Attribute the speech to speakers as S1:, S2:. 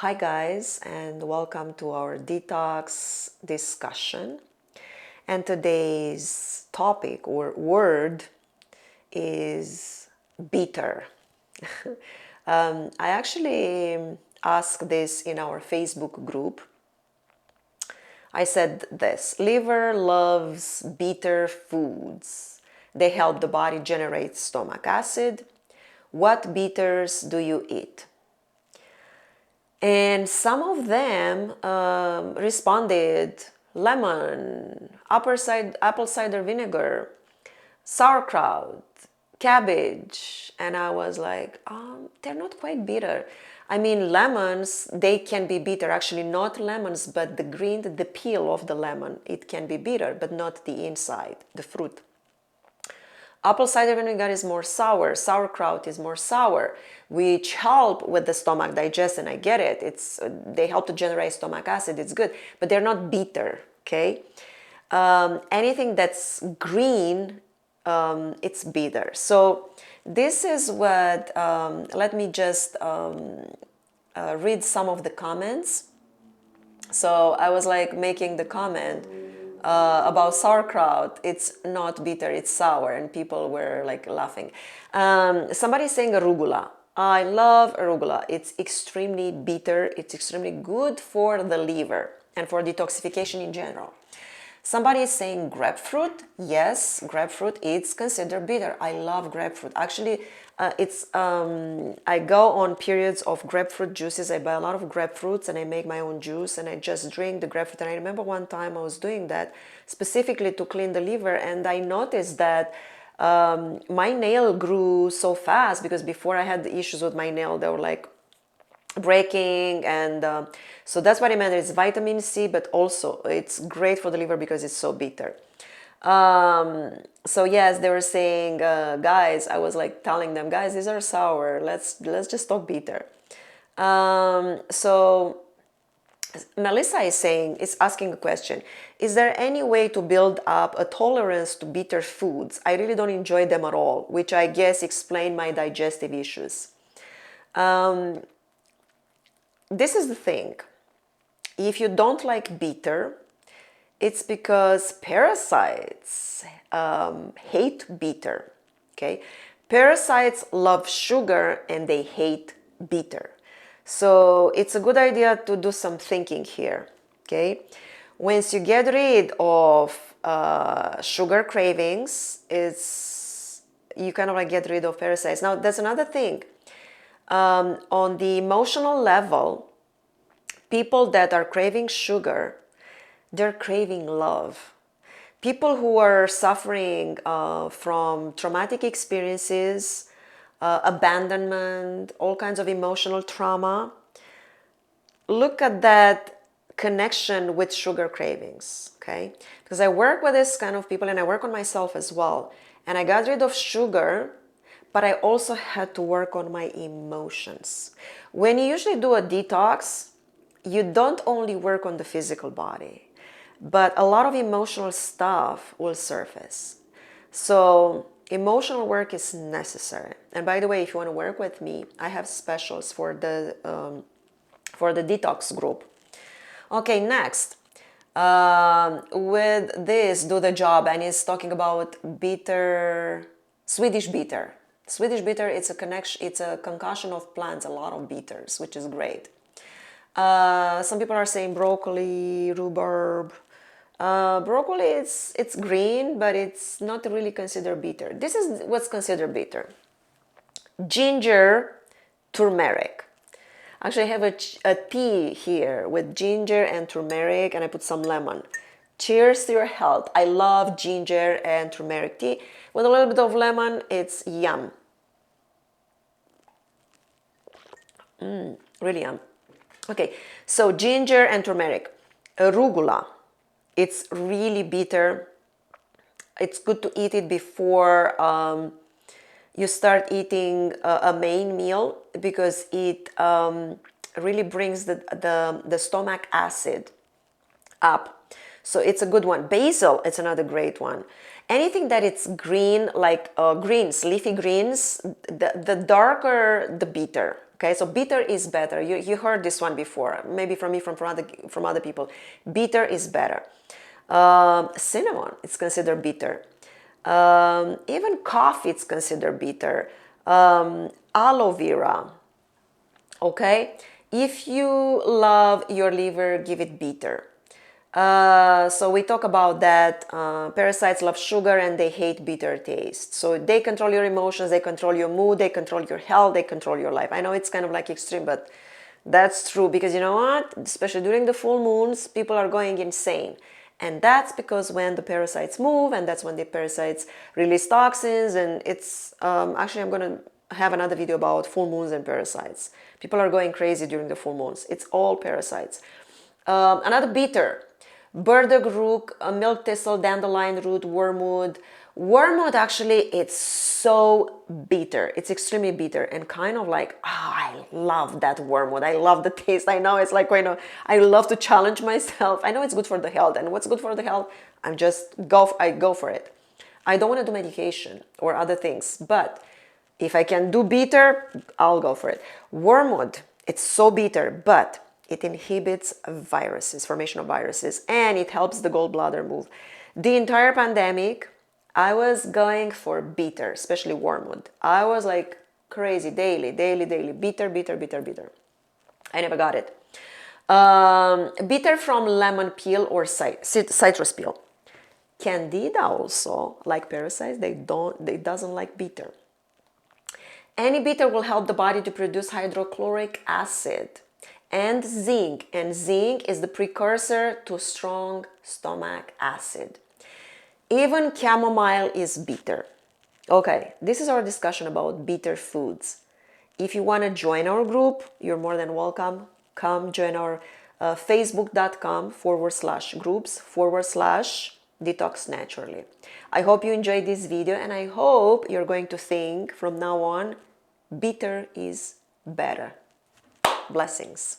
S1: Hi guys, and welcome to our detox discussion. And today's topic or word is bitter. I actually asked this in our Facebook group. I said this: liver loves bitter foods. They help the body generate stomach acid. What bitters do you eat? And some of them responded lemon, apple cider vinegar, sauerkraut, cabbage. And I was like, they're not quite bitter. I mean, lemons, they can be bitter. Actually, not lemons, but the peel of the lemon, it can be bitter, but not the inside, the fruit. Apple cider vinegar is more sour. Sauerkraut is more sour, which help with the stomach digestion. I get it. They help to generate stomach acid. It's good, but they're not bitter. Okay. Anything that's green, it's bitter. So this is what. Let me just read some of the comments. So I was like making the comment about sauerkraut. It's not bitter, it's sour, and people were like laughing. Somebody's saying arugula. I love arugula. It's extremely bitter. It's extremely good for the liver and for detoxification in general. Somebody is saying grapefruit. Yes, grapefruit is considered bitter. I love grapefruit. Actually, I go on periods of grapefruit juices. I buy a lot of grapefruits and I make my own juice and I just drink the grapefruit. And I remember one time I was doing that specifically to clean the liver, and I noticed that my nail grew so fast because before I had the issues with my nail. They were like breaking, and so that's what I meant. It's vitamin C, but also it's great for the liver because it's so bitter. So yes, they were saying, guys, I was like telling them, guys, these are sour. Let's just talk bitter. So Melissa is asking a question. Is there any way to build up a tolerance to bitter foods? I really don't enjoy them at all, which I guess explain my digestive issues. This is the thing. If you don't like bitter, it's because parasites hate bitter. Okay, parasites love sugar and they hate bitter. So it's a good idea to do some thinking here. Okay, once you get rid of sugar cravings, you kind of like get rid of parasites. Now that's another thing. On the emotional level, people that are craving sugar, they're craving love. People who are suffering from traumatic experiences, abandonment, all kinds of emotional trauma, look at that connection with sugar cravings, okay? Because I work with this kind of people and I work on myself as well. And I got rid of sugar, but I also had to work on my emotions. When you usually do a detox, you don't only work on the physical body, but a lot of emotional stuff will surface. So emotional work is necessary. And by the way, if you want to work with me, I have specials for the detox group. Okay, next. With this, do the job, and it's talking about bitter, Swedish bitter. Swedish bitter, it's a concoction of plants, a lot of bitters, which is great. Some people are saying broccoli, rhubarb. Broccoli, it's green, but it's not really considered bitter. This is what's considered bitter. Ginger, turmeric. Actually, I have a tea here with ginger and turmeric, and I put some lemon. Cheers to your health. I love ginger and turmeric tea. With a little bit of lemon, it's yum. Really yum. Okay, so ginger and turmeric. Arugula. It's really bitter. It's good to eat it before you start eating a main meal because it really brings the stomach acid up. So it's a good one. Basil, it's another great one. Anything that it's green, like greens, leafy greens, the darker, the bitter. Okay, so bitter is better. You heard this one before, maybe from me, from other people. Bitter is better. Cinnamon, it's considered bitter. Even coffee, it's considered bitter. Aloe vera. Okay, if you love your liver, give it bitter. So we talk about that. Parasites love sugar and they hate bitter taste. So they control your emotions, they control your mood, they control your health, they control your life. I know it's kind of like extreme, but that's true, because you know what? Especially during the full moons, people are going insane. And that's because when the parasites move, and that's when the parasites release toxins. And it's actually, I'm going to have another video about full moons and parasites. People are going crazy during the full moons. It's all parasites. Another bitter: burdock root, milk thistle, dandelion root, wormwood. Wormwood, actually, it's so bitter. It's extremely bitter and kind of like, I love that wormwood. I love the taste. I know it's like, you know, I love to challenge myself. I know it's good for the health, and what's good for the health, I go for it. I don't want to do medication or other things, but if I can do bitter, I'll go for it. Wormwood, it's so bitter, but it inhibits viruses, formation of viruses, and it helps the gallbladder move. The entire pandemic, I was going for bitter, especially wormwood. I was like crazy, daily, bitter, bitter, bitter, bitter. I never got it. Bitter from lemon peel or citrus peel. Candida also, like parasites, they doesn't like bitter. Any bitter will help the body to produce hydrochloric acid and zinc is the precursor to strong stomach acid. Even chamomile is bitter. Okay, this is our discussion about bitter foods. If you want to join our group, you're more than welcome. Come join our facebook.com/groups/detox naturally. I hope you enjoyed this video, and I hope you're going to think from now on, bitter is better. Blessings.